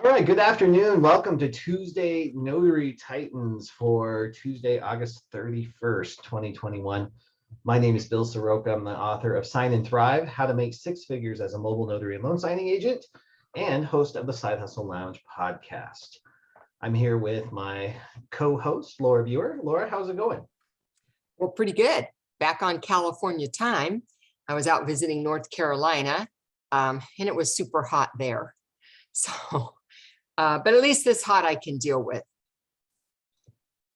All right, good afternoon. Welcome to Tuesday Notary Titans for Tuesday, August 31st, 2021. My name is Bill Soroka. I'm the author of Sign and Thrive, How to Make Six Figures as a Mobile Notary and Loan Signing Agent, and host of the Side Hustle Lounge podcast. I'm here with my co-host, Laura Biewer. Laura, how's it going? Well, pretty good. Back on California time. I was out visiting North Carolina, and it was super hot there. So, but at least this hot I can deal with.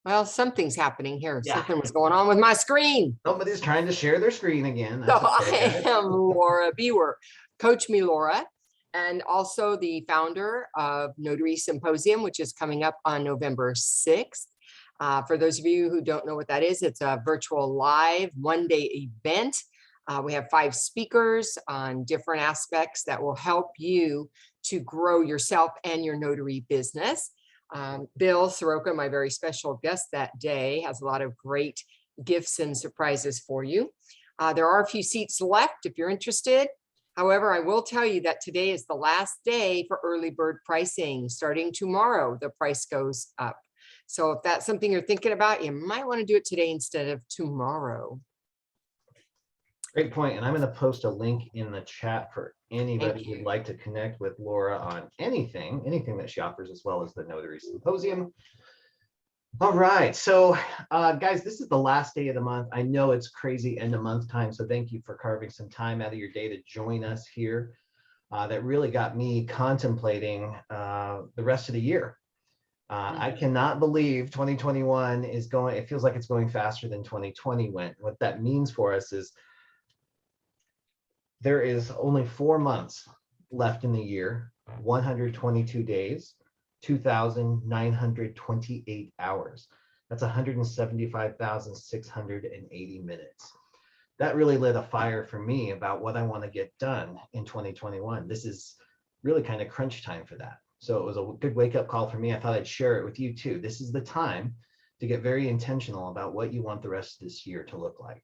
Well, something's happening here. Yeah. Something was going on with my screen. Somebody's trying to share their screen again. So That's okay, I am Laura Biewer, Coach Me Laura, and also the founder of Notary Symposium, which is coming up on November 6th. For those of you who don't know what that is, it's a virtual live one-day event. We have 5 speakers on different aspects that will help you to grow yourself and your notary business. Bill Soroka, my very special guest that day, has a lot of great gifts and surprises for you. There are a few seats left if you're interested. However, I will tell you that today is the last day for early bird pricing. Starting tomorrow, the price goes up. So if that's something you're thinking about, you might want to do it today instead of tomorrow. Great point. And I'm going to post a link in the chat for anybody who'd like to connect with Laura on anything that she offers, as well as the Notary Symposium. All right. So guys, this is the last day of the month. I know it's crazy end of month time. So thank you for carving some time out of your day to join us here. That really got me contemplating the rest of the year. I cannot believe 2021 is going, it feels like it's going faster than 2020 went. What that means for us is there is only 4 months left in the year, 122 days, 2,928 hours. That's 175,680 minutes. That really lit a fire for me about what I want to get done in 2021. This is really kind of crunch time for that. So it was a good wake-up call for me. I thought I'd share it with you too. This is the time to get very intentional about what you want the rest of this year to look like.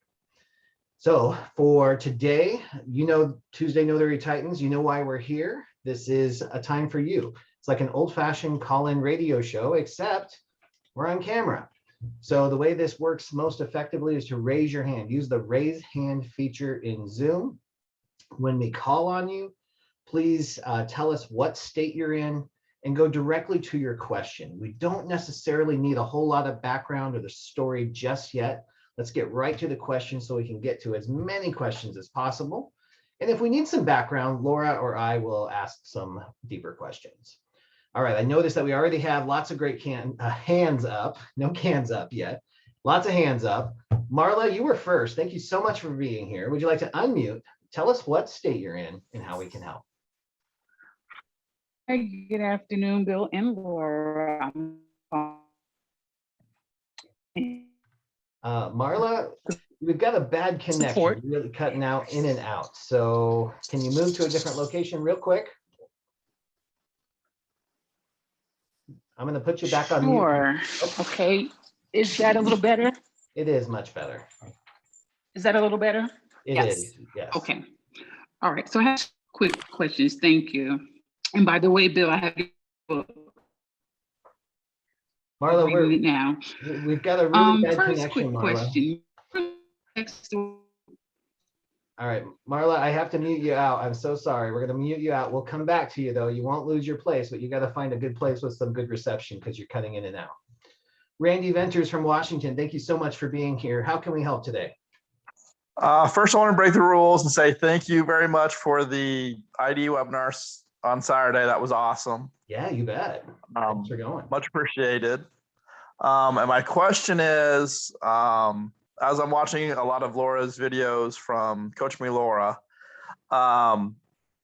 So for today, you know, Tuesday Notary Titans, you know why we're here. This is a time for you. It's like an old-fashioned call-in radio show, except we're on camera. So the way this works most effectively is to raise your hand. Use the raise hand feature in Zoom. When we call on you, please tell us what state you're in and go directly to your question. We don't necessarily need a whole lot of background or the story just yet. Let's get right to the question so we can get to as many questions as possible. And if we need some background, Laura or I will ask some deeper questions. All right, I noticed that we already have lots of great hands up. No cans up yet. Lots of hands up. Marla, you were first. Thank you so much for being here. Would you like to unmute? Tell us what state you're in and how we can help. Hi, good afternoon, Bill and Laura. Marla, we've got a bad connection, really cutting out in and out. So can you move to a different location real quick? I'm going to put you back on mute. Sure. Okay. Is that a little better? It is much better. Is that a little better? It Yes. is, yes. Okay. All right. So I have quick questions. Thank you. And by the way, Bill, I have Marla, we've got a really bad first connection, quick Marla. question. All right, Marla, I have to mute you out. I'm so sorry. We're going to mute you out. We'll come back to you, though. You won't lose your place, but you got to find a good place with some good reception because you're cutting in and out. Randy Venters from Washington, thank you so much for being here. How can we help today? First, I want to break the rules and say thank you very much for the ID webinars on Saturday. That was awesome. Yeah, you bet. Thanks for going. Much appreciated. And my question is, as I'm watching a lot of Laura's videos from Coach Me Laura,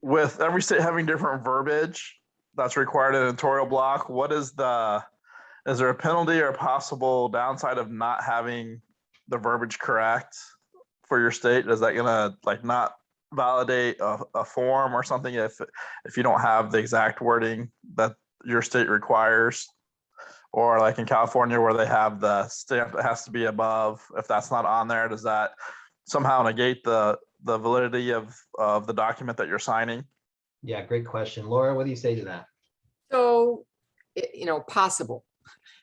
with every state having different verbiage that's required in a notarial block, is there a penalty or a possible downside of not having the verbiage correct for your state? Is that gonna not validate a form or something if you don't have the exact wording that your state requires? Or like in California where they have the stamp that has to be above, if that's not on there, does that somehow negate the validity of the document that you're signing? Yeah, great question. Laura, what do you say to that? So, possible.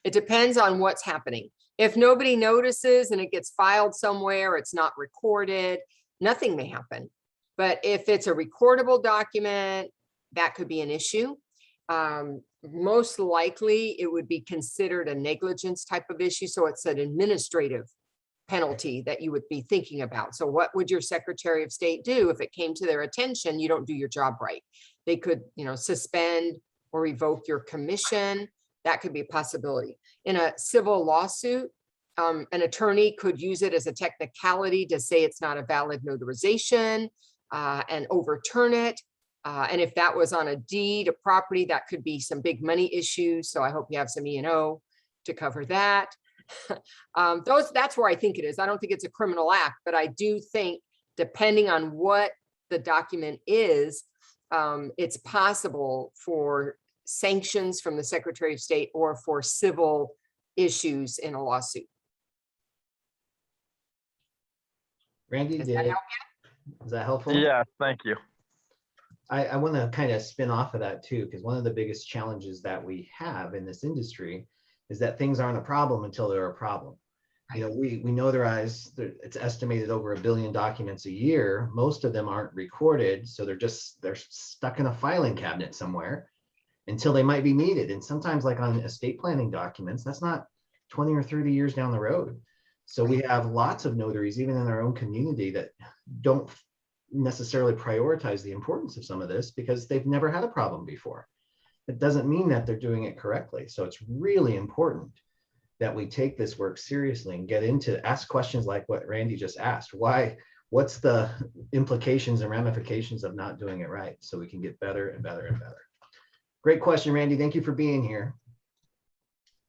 It depends on what's happening. If nobody notices and it gets filed somewhere, it's not recorded, nothing may happen. But if it's a recordable document, that could be an issue. Most likely it would be considered a negligence type of issue. So it's an administrative penalty that you would be thinking about. So what would your Secretary of State do if it came to their attention, you don't do your job right? They could, suspend or revoke your commission. That could be a possibility. In a civil lawsuit, an attorney could use it as a technicality to say it's not a valid notarization and overturn it. And if that was on a deed, a property, that could be some big money issues. So I hope you have some E&O to cover that. That's where I think it is. I don't think it's a criminal act, but I do think depending on what the document is, it's possible for sanctions from the Secretary of State or for civil issues in a lawsuit. Randy, Does that help is that helpful? Yeah, thank you. I want to kind of spin off of that too, because one of the biggest challenges that we have in this industry is that things aren't a problem until they're a problem. We notarize, it's estimated over 1 billion documents a year. Most of them aren't recorded, so they're stuck in a filing cabinet somewhere until they might be needed. And sometimes, like on estate planning documents, that's not 20 or 30 years down the road. So we have lots of notaries, even in our own community, that don't necessarily prioritize the importance of some of this because they've never had a problem before. It doesn't mean that they're doing it correctly. So it's really important that we take this work seriously and ask questions like what Randy just asked. What's the implications and ramifications of not doing it right, so we can get better and better and better. Great question, Randy. Thank you for being here.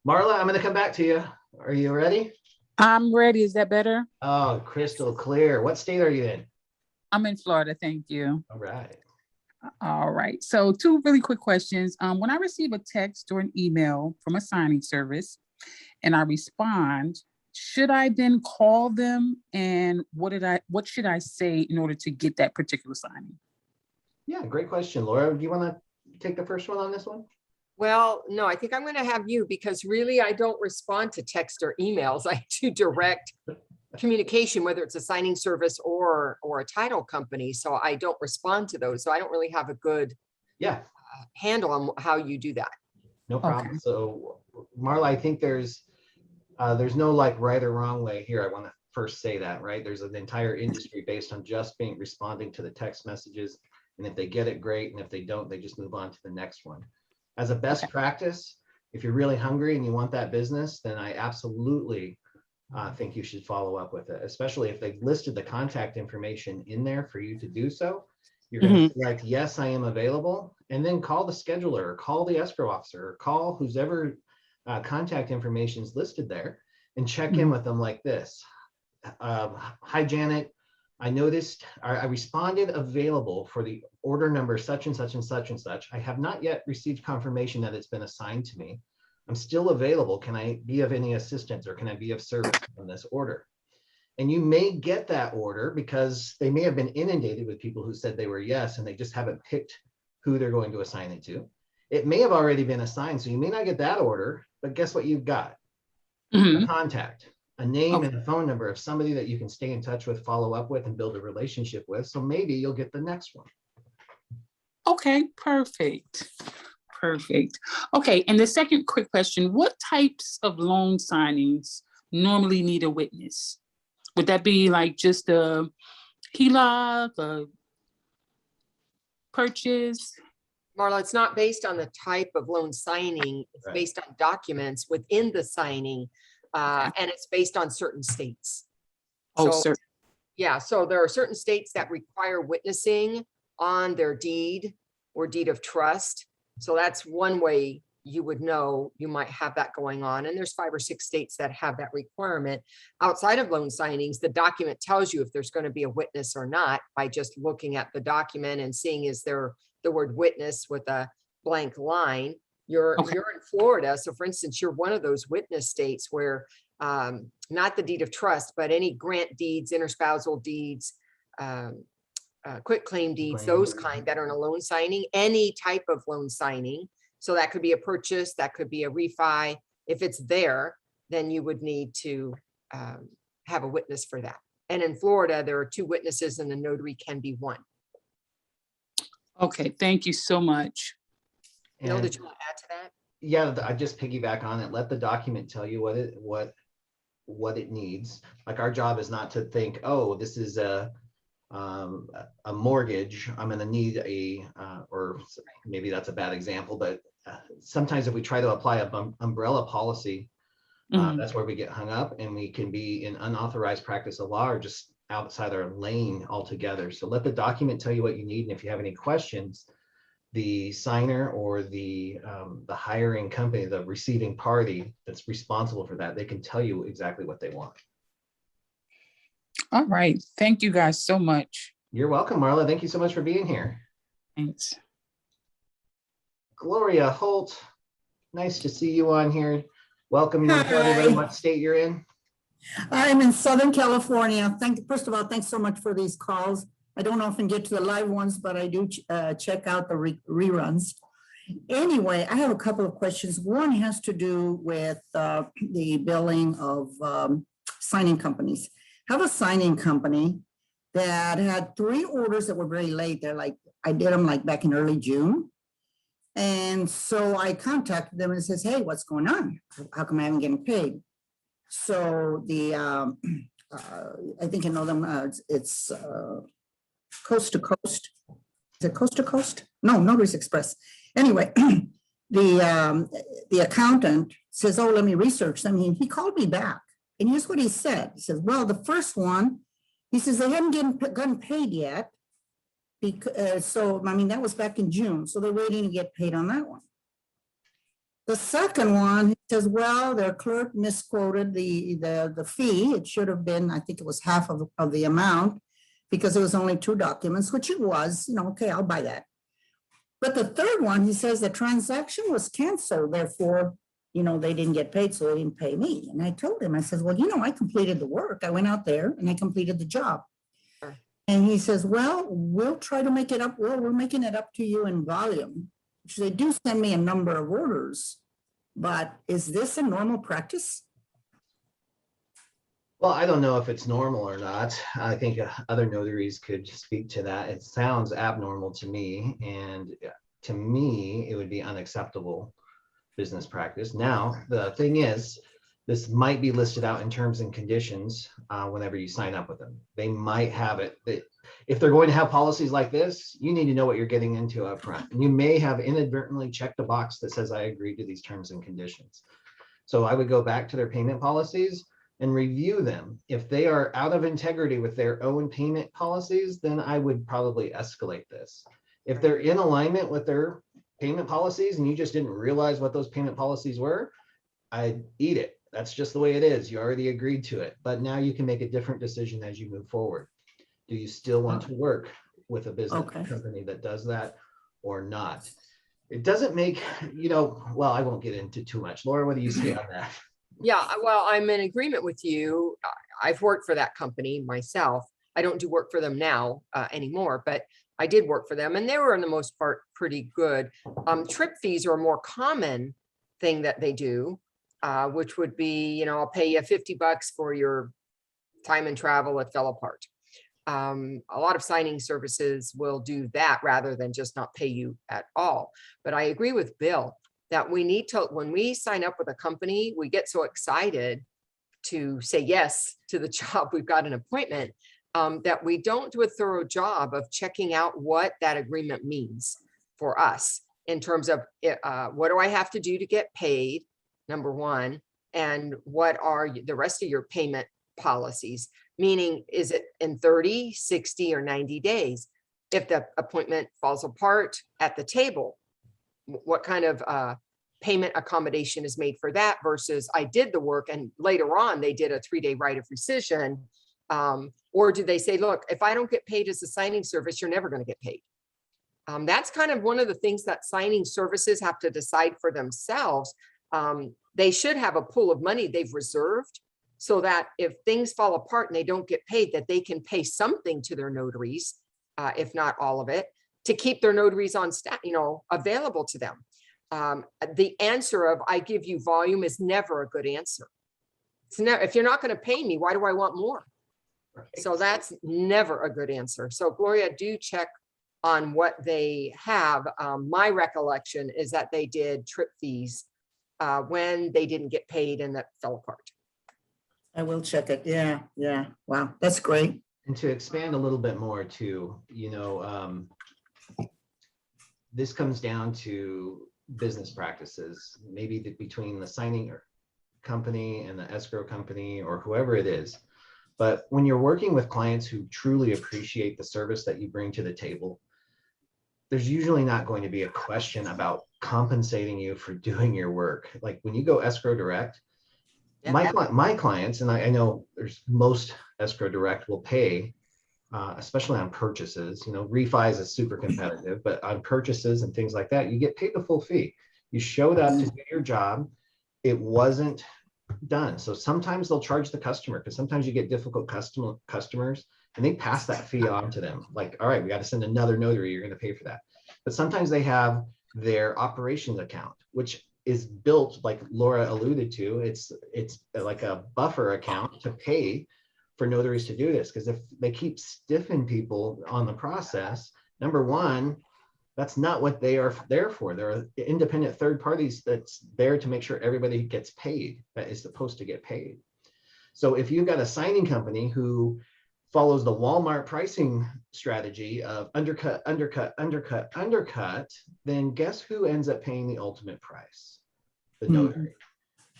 Marla, I'm going to come back to you. Are you ready? I'm ready. Is that better? Oh, crystal clear. What state are you in? I'm in Florida. Thank you. All right. All right. So 2 really quick questions. When I receive a text or an email from a signing service and I respond, should I then call them? And what should I say in order to get that particular signing? Yeah, great question. Laura, do you want to take the first one on this one? Well, no, I think I'm going to have you, because really I don't respond to text or emails. I do direct communication, whether it's a signing service or a title company. So I don't respond to those. So I don't really have a good handle on how you do that. No problem. Okay. So Marla, I think there's no like right or wrong way here. I want to first say that, right? There's an entire industry based on just responding to the text messages. And if they get it, great. And if they don't, they just move on to the next one. As a best practice, if you're really hungry and you want that business, then I absolutely think you should follow up with it, especially if they've listed the contact information in there for you to do so. You're going to select, yes, I am available, and then call the scheduler, or call the escrow officer, or call whoever contact information is listed there, and check in with them like this. Hi, Janet. I noticed I responded available for the order number such and such and such and such. I have not yet received confirmation that it's been assigned to me. I'm still available. Can I be of any assistance, or can I be of service on this order? And you may get that order because they may have been inundated with people who said they were yes, and they just haven't picked who they're going to assign it to. It may have already been assigned, so you may not get that order, but guess what you've got? A contact, a name and a phone number of somebody that you can stay in touch with, follow up with, and build a relationship with. So maybe you'll get the next one. Okay, perfect. Perfect. Okay, and the second quick question, what types of loan signings normally need a witness? Would that be like just a HELOC, a purchase? Marla, it's not based on the type of loan signing. It's based on documents within the signing, and it's based on certain states. Oh, so, sir. Yeah, so there are certain states that require witnessing on their deed or deed of trust. So that's one way you would know you might have that going on. And there's 5 or 6 states that have that requirement. Outside of loan signings, the document tells you if there's going to be a witness or not by just looking at the document and seeing is there the word witness with a blank line. You're in Florida. So for instance, you're one of those witness states where not the deed of trust, but any grant deeds, interspousal deeds, quit claim deeds, those kind that are in a loan signing, any type of loan signing. So that could be a purchase, that could be a refi. If it's there, then you would need to have a witness for that. And in Florida, there are 2 witnesses and the notary can be 1. Okay, thank you so much. Bill, And did you want to add to that? yeah, I just piggyback on it. Let the document tell you what it needs. Like our job is not to think, oh, this is a mortgage. I'm going to need or maybe that's a bad example, but sometimes if we try to apply a umbrella policy, that's where we get hung up, and we can be in unauthorized practice of law or just outside our lane altogether. So let the document tell you what you need, and if you have any questions, the signer or the hiring company, the receiving party that's responsible for that, they can tell you exactly what they want. All right. Thank you guys so much. You're welcome, Marla. Thank you so much for being here. Thanks. Gloria Holt, nice to see you on here. Welcome. You want to tell everybody what state you're in? I'm in Southern California. First of all, thanks so much for these calls. I don't often get to the live ones, but I do check out the reruns. Anyway, I have a couple of questions. One has to do with the billing of signing companies. I have a signing company that had 3 orders that were very late. They're like, I did them like back in early June. And so I contacted them and says, hey, what's going on? How come I haven't getting paid? So the, I think you know them, it's Coast to Coast. Is it Coast to Coast? No, Notary's Express. Anyway, the accountant says, oh, let me research them. He called me back. And here's what he said. He says, well, the first one, he says, they hadn't gotten paid yet. Because, so, I mean, that was back in June. So they're waiting to get paid on that one. The second one, he says, well, their clerk misquoted the fee. It should have been, I think it was half of the amount because it was only 2 documents, which it was, okay, I'll buy that. But the third one, he says the transaction was canceled. Therefore, they didn't get paid, so they didn't pay me. And I told him, I said, well, I completed the work. I went out there and I completed the job. Sure. And he says, well, we'll try to make it up. Well, we're making it up to you in volume. So they do send me a number of orders, but is this a normal practice? Well, I don't know if it's normal or not. I think other notaries could speak to that. It sounds abnormal to me, and to me, it would be unacceptable business practice. Now, the thing is, this might be listed out in terms and conditions whenever you sign up with them. They might have it. If they're going to have policies like this, you need to know what you're getting into up front. And you may have inadvertently checked a box that says, I agree to these terms and conditions. So I would go back to their payment policies and review them. If they are out of integrity with their own payment policies, then I would probably escalate this. If they're in alignment with their payment policies and you just didn't realize what those payment policies were, I'd eat it. That's just the way it is. You already agreed to it, but now you can make a different decision as you move forward. Do you still want to work with a business company that does that or not? It doesn't make, well, I won't get into too much. Laura, what do you say on that? Yeah, well, I'm in agreement with you. I've worked for that company myself. I don't do work for them now anymore, but I did work for them and they were in the most part pretty good. Trip fees are a more common thing that they do, which would be, I'll pay you $50 for your time and travel. It fell apart. A lot of signing services will do that rather than just not pay you at all. But I agree with Bill that we need to, when we sign up with a company, we get so excited to say yes to the job. We've got an appointment that we don't do a thorough job of checking out what that agreement means for us in terms of what do I have to do to get paid, number one, and what are the rest of your payment policies? Meaning, is it in 30, 60, or 90 days? If the appointment falls apart at the table, what kind of payment accommodation is made for that versus I did the work and later on they did a 3-day right of rescission? Or do they say, look, if I don't get paid as a signing service, you're never going to get paid? That's kind of one of the things that signing services have to decide for themselves. They should have a pool of money they've reserved so that if things fall apart and they don't get paid, that they can pay something to their notaries, if not all of it, to keep their notaries on staff, available to them. the answer of I give you volume is never a good answer. It's never, if you're not going to pay me, why do I want more? So that's never a good answer. So Gloria, do check on what they have. My recollection is that they did trip fees when they didn't get paid and that fell apart. I will check it. Yeah, yeah. Wow, that's great. And to expand a little bit more too, this comes down to business practices, maybe between the signing company and the escrow company or whoever it is. But when you're working with clients who truly appreciate the service that you bring to the table, there's usually not going to be a question about compensating you for doing your work. Like when you go escrow direct, my clients, and I know there's most escrow direct will pay, especially on purchases. Refis is super competitive, but on purchases and things like that, you get paid the full fee. You showed up to do your job. It wasn't done. So sometimes they'll charge the customer because sometimes you get difficult customers and they pass that fee on to them. Like, all right, we got to send another notary. You're going to pay for that. But sometimes they have their operations account, which is built, like Laura alluded to, it's like a buffer account to pay for notaries to do this. Because if they keep stiffing people on the process, number one, that's not what they are there for. They're independent third parties that's there to make sure everybody gets paid, that is supposed to get paid. So if you've got a signing company who follows the Walmart pricing strategy of undercut, undercut, undercut, undercut, then guess who ends up paying the ultimate price? The notary.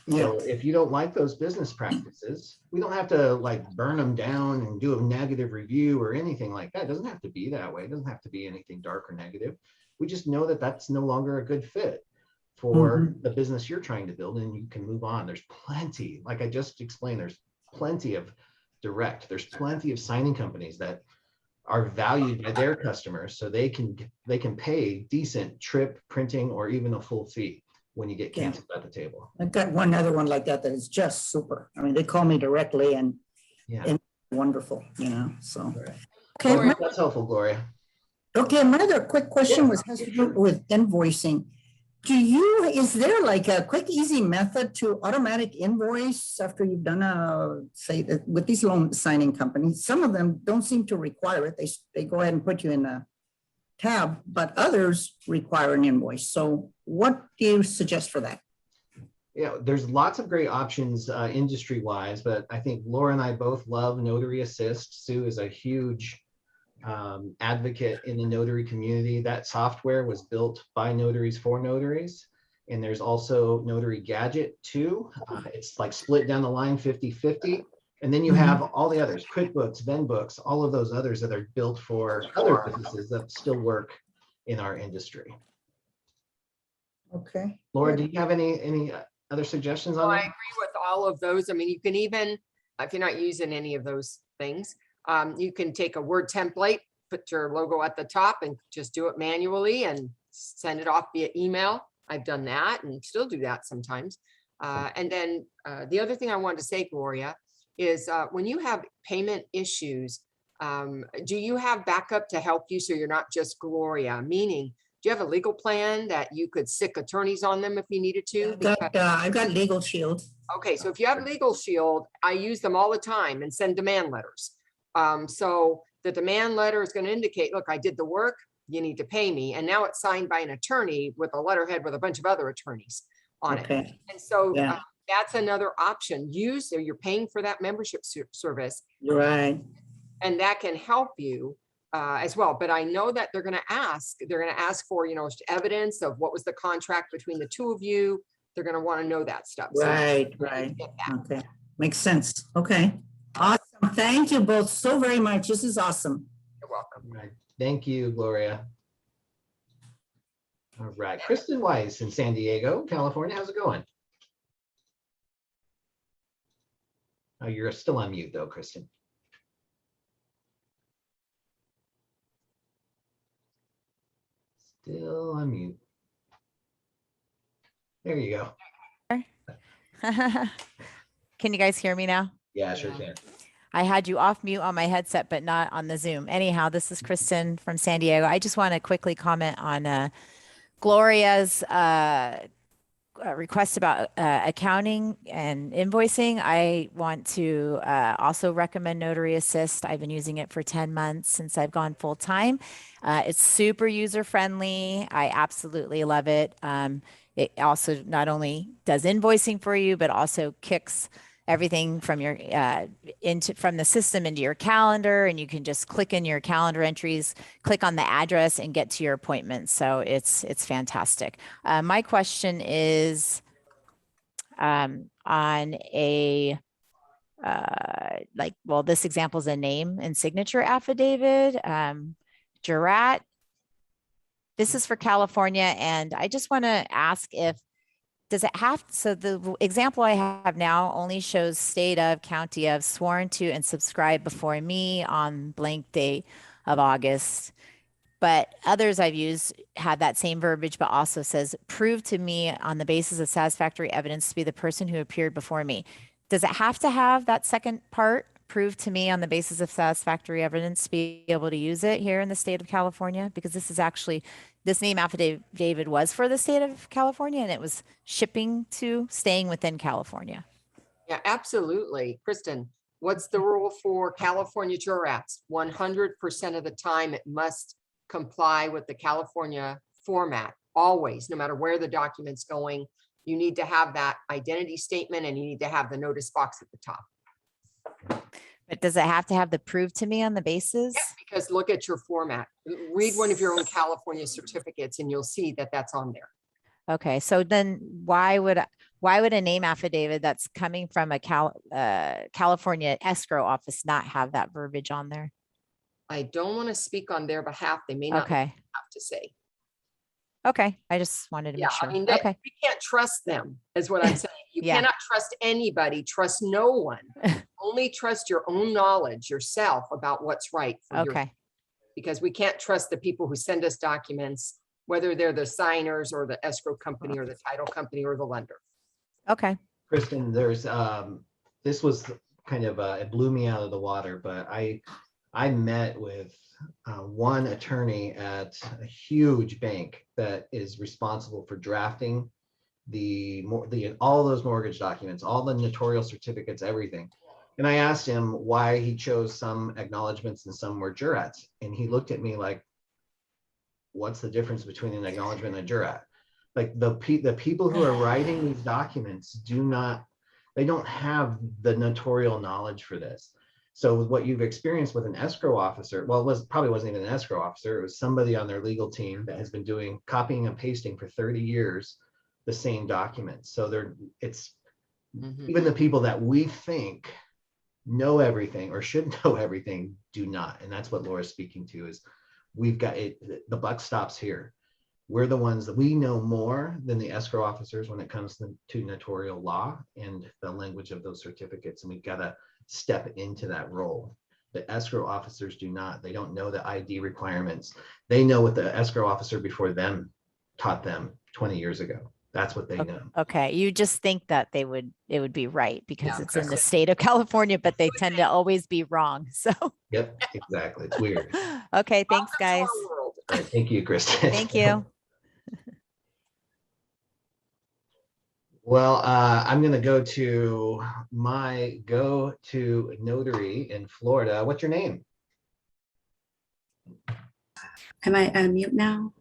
So if you don't like those business practices, we don't have to like burn them down and do a negative review or anything like that. It doesn't have to be that way. It doesn't have to be anything dark or negative. We just know that that's no longer a good fit for the business you're trying to build, and you can move on. There's plenty, like I just explained, there's plenty of direct. There's plenty of signing companies that are valued by their customers, so they can pay decent trip, printing, or even a full fee when you get canceled at the table. I've got one other one like that is just super. I mean, they call me directly and wonderful, so. Okay, Gloria, that's helpful, Gloria. Okay, my other quick question has to do with invoicing. Is there like a quick, easy method to automatic invoice after you've done say with these loan signing companies? Some of them don't seem to require it. They go ahead and put you in a tab, but others require an invoice. So what do you suggest for that? Yeah, there's lots of great options industry-wise, but I think Laura and I both love Notary Assist. Sue is a huge advocate in the notary community. That software was built by notaries for notaries. And there's also Notary Gadget too. It's like split down the line 50-50. And then you have all the others, QuickBooks, Venbooks, all of those others that are built for other businesses that still work in our industry. Okay. Laura, do you have any other suggestions on that? I agree with all of those. I mean, you can even, if you're not using any of those things, you can take a Word template, put your logo at the top and just do it manually and send it off via email. I've done that and still do that sometimes. And then the other thing I wanted to say, Gloria, is when you have payment issues, do you have backup to help you so you're not just Gloria? Meaning, do you have a legal plan that you could sick attorneys on them if you needed to? I've got Legal Shield. Okay, so if you have Legal Shield, I use them all the time and send demand letters. So the demand letter is going to indicate, look, I did the work, you need to pay me. And now it's signed by an attorney with a letterhead with a bunch of other attorneys on it. And so that's another option. So you're paying for that membership service. You're right. And that can help you as well. But I know that they're going to ask for, evidence of what was the contract between the two of you. They're going to want to know that stuff. Right. Okay. Makes sense. Okay. Awesome. Thank you both so very much. This is awesome. You're welcome. Right. Thank you, Gloria. All right. Kristen Weiss in San Diego, California. How's it going? Oh, you're still on mute though, Kristen. Still on mute. There you go. Can you guys hear me now? Yeah, sure can. I had you off mute on my headset, but not on the Zoom. Anyhow, this is Kristen from San Diego. I just want to quickly comment on Gloria's request about accounting and invoicing, I want to also recommend Notary Assist. I've been using it for 10 months since I've gone full time. It's super user friendly. I absolutely love it. It also not only does invoicing for you, but also kicks everything from your from the system into your calendar, and you can just click in your calendar entries, click on the address, and get to your appointments. So it's fantastic. My question is on a well, this example is a name and signature affidavit. Jurat. This is for California, and I just want to ask if does it have, so the example I have now only shows state of, county of, sworn to and subscribed before me on blank date of August. But others I've used have that same verbiage, but also says prove to me on the basis of satisfactory evidence to be the person who appeared before me. Does it have to have that second part, prove to me on the basis of satisfactory evidence to be able to use it here in the state of California? Because this is actually, this name affidavit was for the state of California, and it was shipping to staying within California. Yeah, absolutely. Kristen, what's the rule for California jurats? 100% of the time, it must comply with the California format, always, no matter where the document's going. You need to have that identity statement, and you need to have the notice box at the top. But does it have to have the prove to me on the basis? Yeah, because look at your format. Read one of your own California certificates, and you'll see that that's on there. Okay, so then why would a name affidavit that's coming from a California escrow office not have that verbiage on there? I don't want to speak on their behalf. They may not Okay. have to say. Okay, I just wanted to Yeah, make sure. I mean, Okay, we can't trust them, is what I'm saying. You Yeah. cannot trust anybody. Trust no one. Only trust your own knowledge yourself about what's right for your, okay, because we can't trust the people who send us documents, whether they're the signers or the escrow company or the title company or the lender. okay. Kristen, there's this was kind of it blew me out of the water, but I met with one attorney at a huge bank that is responsible for drafting all those mortgage documents, all the notarial certificates, everything. And I asked him why he chose some acknowledgements and some were jurats, and he looked at me like, "What's the difference between an acknowledgement and a jurat?" Like the people who are writing these documents they don't have the notarial knowledge for this. So what you've experienced with an escrow officer, well, probably wasn't even an escrow officer. It was somebody on their legal team that has been doing copying and pasting for 30 years, the same documents. So even the people that we think know everything or should know everything do not. And that's what Laura's speaking to is we've got it. The buck stops here. We're the ones that we know more than the escrow officers when it comes to notarial law and the language of those certificates. And we've got to step into that role. The escrow officers do not. They don't know the ID requirements. They know what the escrow officer before them taught them 20 years ago. That's what they know. Okay, you just think that it would be right because Yeah, it's in the state of California, but they tend to always be wrong. So. Yep, exactly. It's weird. Okay, thanks, Welcome to guys. our world. All right, thank you, Kristen. Thank you. Well, I'm going to go to my go-to notary in Florida. What's your name? Am I unmute now?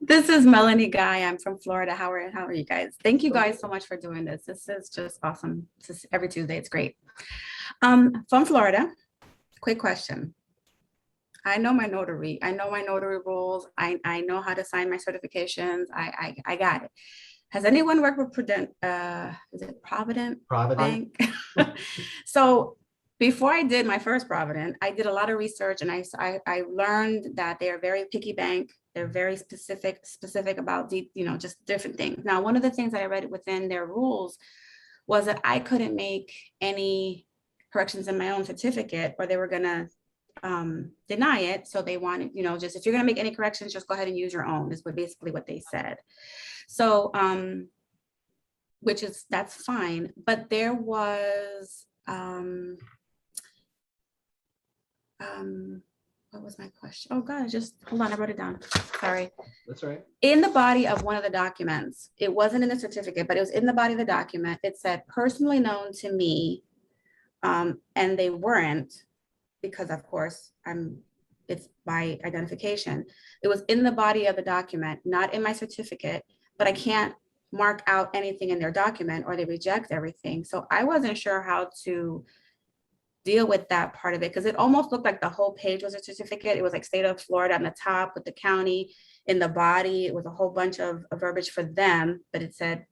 This is Melanie Guy. I'm from Florida. How are you guys? Thank you guys so much for doing this. This is just awesome. This is every Tuesday. It's great. From Florida. Quick question. I know my notary. I know my notary rules. I know how to sign my certifications. I got it. Has anyone worked with Provident Bank? So before I did my first Provident, I did a lot of research and I learned that they are very picky bank. They're very specific about just different things. Now, one of the things that I read within their rules was that I couldn't make any corrections in my own certificate or they were gonna deny it. So they wanted, just if you're gonna make any corrections, just go ahead and use your own is basically what they said. So, that's fine. But there was, what was my question? Oh God, hold on, I wrote it down. Sorry. That's right. In the body of one of the documents, it wasn't in the certificate, but it was in the body of the document. It said personally known to me. And they weren't, because of course it's by identification. It was in the body of the document, not in my certificate, but I can't mark out anything in their document or they reject everything. So I wasn't sure how to deal with that part of it, because it almost looked like the whole page was a certificate. It was like state of Florida on the top with the county. In the body, it was a whole bunch of verbiage for them, but it said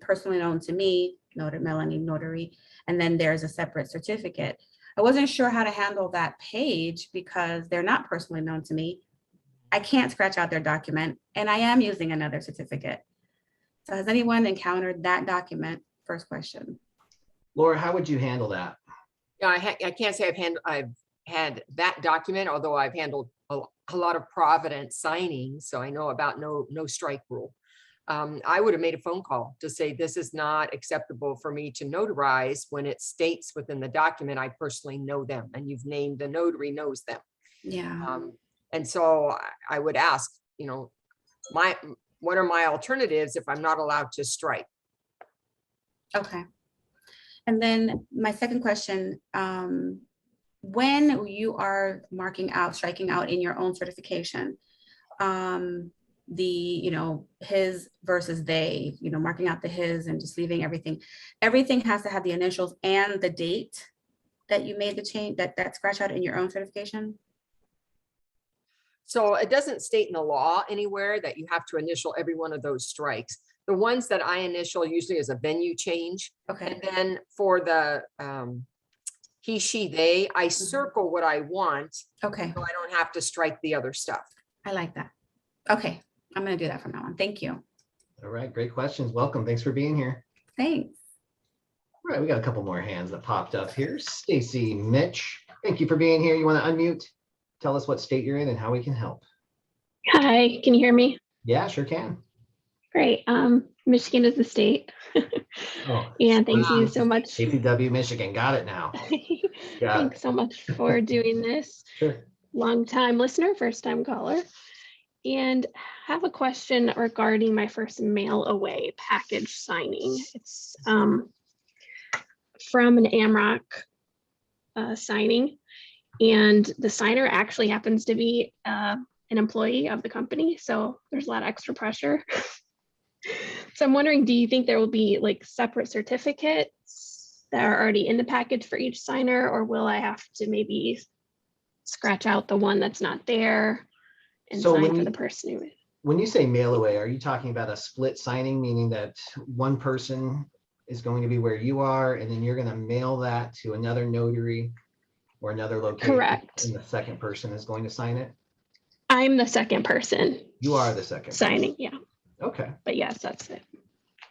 personally known to me, noted Melanie Notary, and then there's a separate certificate. I wasn't sure how to handle that page because they're not personally known to me. I can't scratch out their document, and I am using another certificate. So has anyone encountered that document? First question. Laura, how would you handle that? Yeah, I can't say I've had that document, although I've handled a lot of Providence signings, so I know about no strike rule. I would have made a phone call to say this is not acceptable for me to notarize when it states within the document I personally know them, and you've named the notary knows them. Yeah. And so I would ask, what are my alternatives if I'm not allowed to strike? Okay. And then my second question, when you are striking out in your own certification, his versus they, marking out the his and just leaving everything has to have the initials and the date that you made the change, that scratch out in your own certification? So it doesn't state in the law anywhere that you have to initial every one of those strikes. The ones that I initial usually is a venue change. Okay. And then for the he, she, they, I circle what I want. Okay. So I don't have to strike the other stuff. I like that. Okay. I'm going to do that from now on. Thank you. All right, great questions. Welcome. Thanks for being here. Thanks. All right, we got a couple more hands that popped up here. Stacy Mitch, thank you for being here. You want to unmute? Tell us what state you're in and how we can help. Hi, can you hear me? Yeah, sure can. Great. Michigan is the state. Oh, and thank you so much. ACW Michigan, got it now. Thanks so much for doing this. Sure. Long time listener, first time caller. And have a question regarding my first mail away package signing. It's from an AMROC signing. And the signer actually happens to be an employee of the company. So there's a lot of extra pressure. So I'm wondering, do you think there will be like separate certificates that are already in the package for each signer, or will I have to maybe scratch out the one that's not there and sign for the person who? When you say mail away, are you talking about a split signing, meaning that one person is going to be where you are, and then you're going to mail that to another notary or another location? Correct. And the second person is going to sign it? I'm the second person. You are the second signing, person. yeah. Okay. But yes, that's it.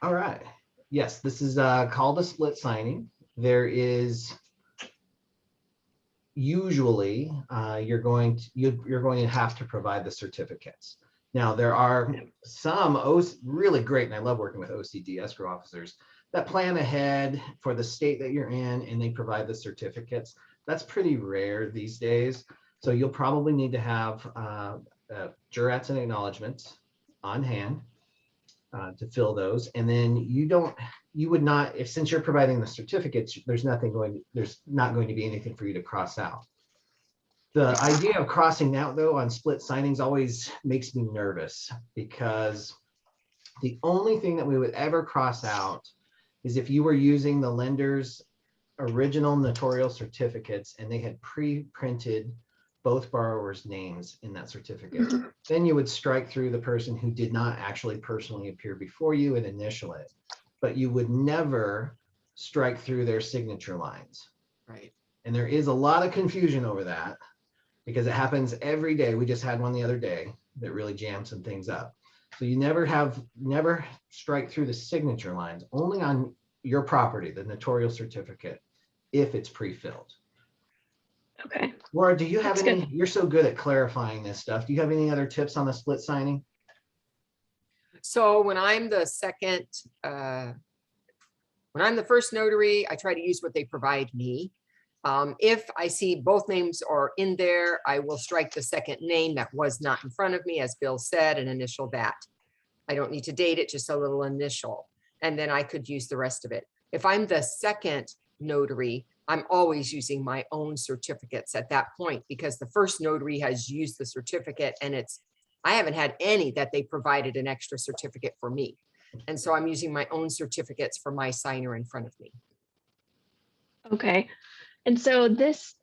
All right. Yes, this is called a split signing. There is usually you're going to have to provide the certificates. Now there are some really great, and I love working with OCD escrow officers that plan ahead for the state that you're in and they provide the certificates. That's pretty rare these days. So you'll probably need to have jurats and acknowledgements on hand to fill those. And then you would not, since you're providing the certificates, there's not going to be anything for you to cross out. The idea of crossing out though on split signings always makes me nervous, because the only thing that we would ever cross out is if you were using the lender's original notarial certificates and they had pre-printed both borrowers' names in that certificate. Then you would strike through the person who did not actually personally appear before you and initial it, but you would never strike through their signature lines. Right. And there is a lot of confusion over that because it happens every day. We just had one the other day that really jammed some things up. So you never strike through the signature lines, only on your property, the notarial certificate, if it's pre-filled. Okay. Laura, do you have That's any, good. you're so good at clarifying this stuff. Do you have any other tips on the split signing? So when I'm the second, when I'm the first notary, I try to use what they provide me. If I see both names are in there, I will strike the second name that was not in front of me, as Bill said, and initial that. I don't need to date it, just a little initial. And then I could use the rest of it. If I'm the second notary, I'm always using my own certificates at that point, because the first notary has used the certificate and I haven't had any that they provided an extra certificate for me. And so I'm using my own certificates for my signer in front of me. Okay. And so this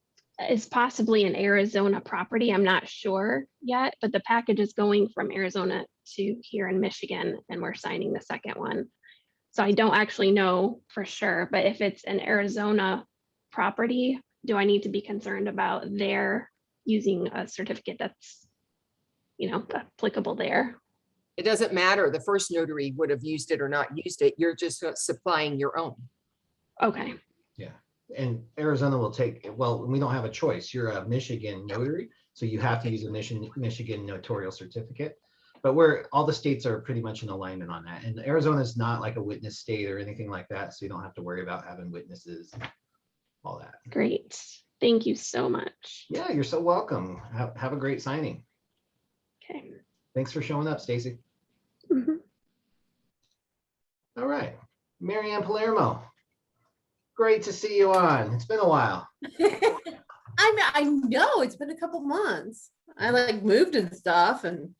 is possibly an Arizona property. I'm not sure yet, but the package is going from Arizona to here in Michigan, and we're signing the second one. So I don't actually know for sure, but if it's an Arizona property, do I need to be concerned about their using a certificate that's, applicable there? It doesn't matter. The first notary would have used it or not used it. You're just supplying your own. Okay. Yeah. And Arizona will take, well, we don't have a choice. You're a Michigan notary, so you have to use a Michigan notarial certificate. But all the states are pretty much in alignment on that. And Arizona is not like a witness state or anything like that, so you don't have to worry about having witnesses and all that. Great. Thank you so much. Yeah, you're so welcome. Have a great signing. Okay. Thanks for showing up, Stacy. Mhm. All right, Marianne Palermo. Great to see you on. It's been a while. I know it's been a couple months. I moved and stuff, and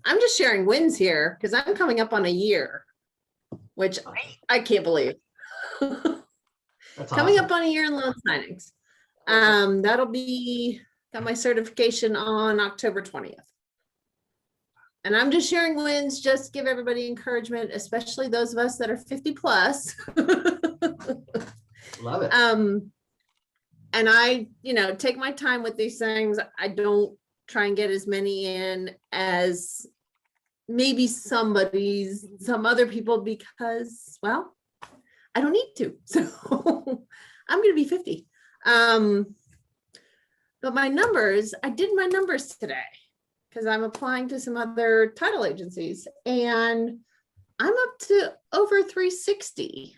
I'm just sharing wins here because I'm coming up on a year, which I can't believe. That's Coming awesome. up on a year in loan signings. That'll be got my certification on October 20th. And I'm just sharing wins, just to give everybody encouragement, especially those of us that are 50 plus. Love it. And I, take my time with these things. I don't try and get as many in as maybe some other people, because, well, I don't need to. So I'm going to be 50. But my numbers, I did my numbers today because I'm applying to some other title agencies, and I'm up to over 360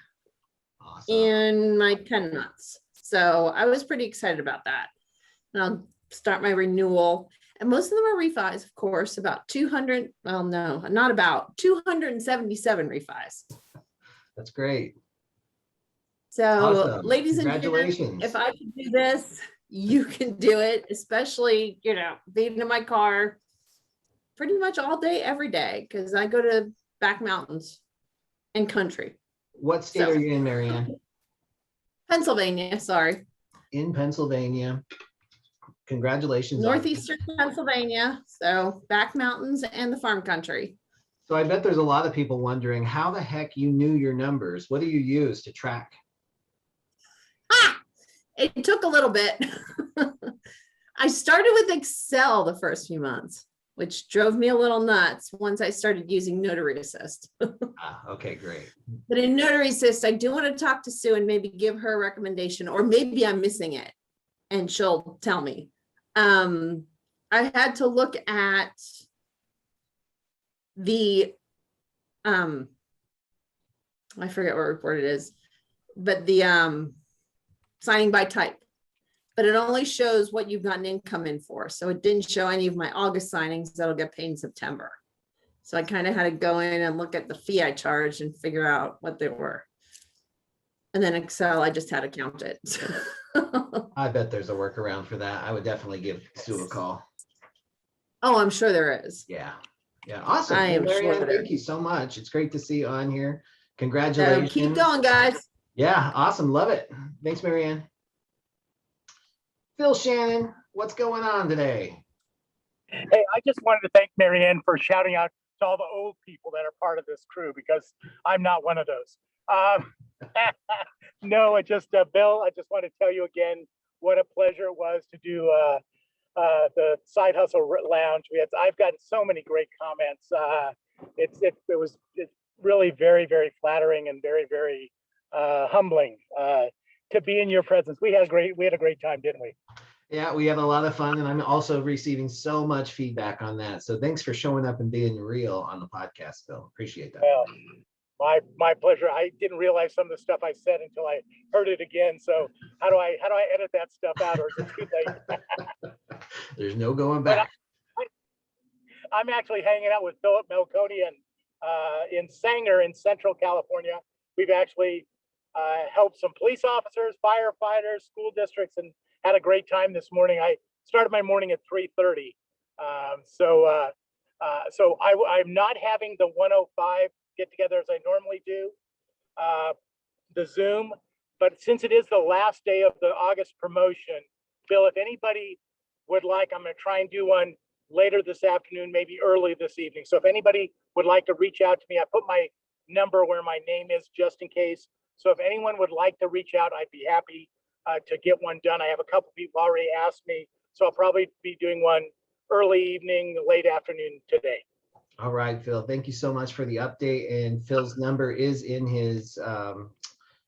Awesome. in my 10 months. So I was pretty excited about that. And I'll start my renewal. And most of them are refis, of course, about 200. Well, no, not about 277 refis. That's great. So Awesome. ladies and gentlemen, Congratulations. if I can do this, you can do it, especially, being in my car pretty much all day, every day, because I go to back mountains and country. What state are you in, Marianne? Pennsylvania, sorry. In Pennsylvania. Congratulations. Northeastern Pennsylvania. So back mountains and the farm country. So I bet there's a lot of people wondering how the heck you knew your numbers. What do you use to track? It took a little bit. I started with Excel the first few months, which drove me a little nuts once I started using Notary Assist. Okay, great. But in Notary Assist, I do want to talk to Sue and maybe give her a recommendation, or maybe I'm missing it and she'll tell me. I had to look at the, I forget what report it is, but the signing by type, but it only shows what you've gotten income in for. So it didn't show any of my August signings that'll get paid in September. So I kind of had to go in and look at the fee I charged and figure out what they were. And then Excel, I just had to count it. I bet there's a workaround for that. I would definitely give Sue a call. Oh, I'm sure there is. Yeah. Yeah. Awesome. I am Well, Marianne, sure there thank you so much. It's great to see you on here. So Congratulations. keep going, guys. Yeah. Awesome. Love it. Thanks, Marianne. Phil Shannon, what's going on today? Hey, I just wanted to thank Marianne for shouting out to all the old people that are part of this crew, because I'm not one of those. No, Bill, I just want to tell you again what a pleasure it was to do the Side Hustle Lounge. I've gotten so many great comments. It was really very, very flattering and very, very humbling to be in your presence. We had a great time, didn't we? Yeah, we had a lot of fun, and I'm also receiving so much feedback on that. So thanks for showing up and being real on the podcast, Phil. Appreciate that. Well, My pleasure. I didn't realize some of the stuff I said until I heard it again. So how do I edit that stuff out, or is it too late? There's no going back. I'm actually hanging out with Philip Melconi in Sanger in Central California. We've actually helped some police officers, firefighters, school districts, and had a great time this morning. I started my morning at 3:30. So I'm not having the 105 get together as I normally do, the Zoom, but since it is the last day of the August promotion, Bill, if anybody would like, I'm going to try and do one later this afternoon, maybe early this evening. So if anybody would like to reach out to me, I put my number where my name is just in case. So if anyone would like to reach out, I'd be happy to get one done. I have a couple people already asked me, so I'll probably be doing one early evening, late afternoon today. All right, Phil, thank you so much for the update. And Phil's number is in his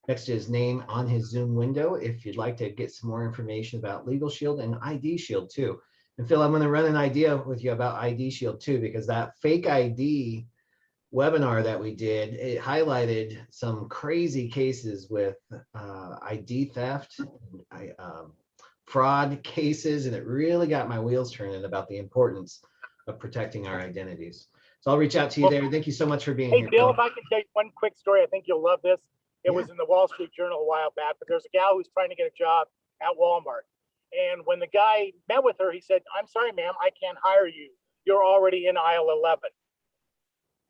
next to his name on his Zoom window if you'd like to get some more information about Legal Shield and ID Shield too. And Phil, I'm going to run an idea with you about ID Shield too, because that fake ID webinar that we did, it highlighted some crazy cases with ID theft, fraud cases, and it really got my wheels turning about the importance of protecting our identities. So I'll reach out to you there. Thank you so much for being here. Hey, Bill, if I can tell you one quick story, I think you'll love this. It was in the Wall Street Journal a while back, but there's a gal who's trying to get a job at Walmart. And when the guy met with her, he said, "I'm sorry, ma'am, I can't hire you. You're already in aisle 11.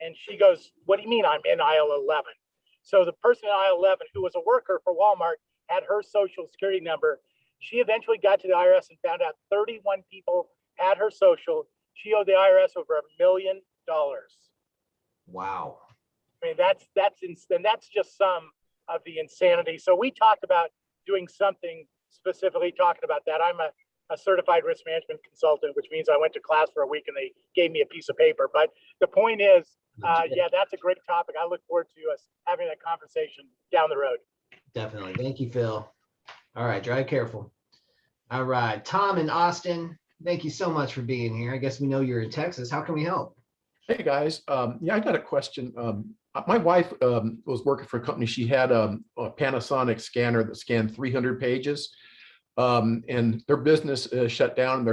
And she goes, "What do you mean I'm in aisle 11? So the person in aisle 11 who was a worker for Walmart had her social security number. She eventually got to the IRS and found out 31 people had her social. She owed the IRS over $1 million. Wow. I mean, that's just some of the insanity. So we talked about doing something specifically talking about that. I'm a certified risk management consultant, which means I went to class for a week and they gave me a piece of paper. But the point is, yeah, that's a great topic. I look forward to us having that conversation down the road. Definitely. Thank you, Phil. All right, drive careful. All right, Tom in Austin, thank you so much for being here. I guess we know you're in Texas. How can we help? Hey guys, yeah, I got a question. My wife was working for a company. She had a Panasonic scanner that scanned 300 pages, and their business shut down. And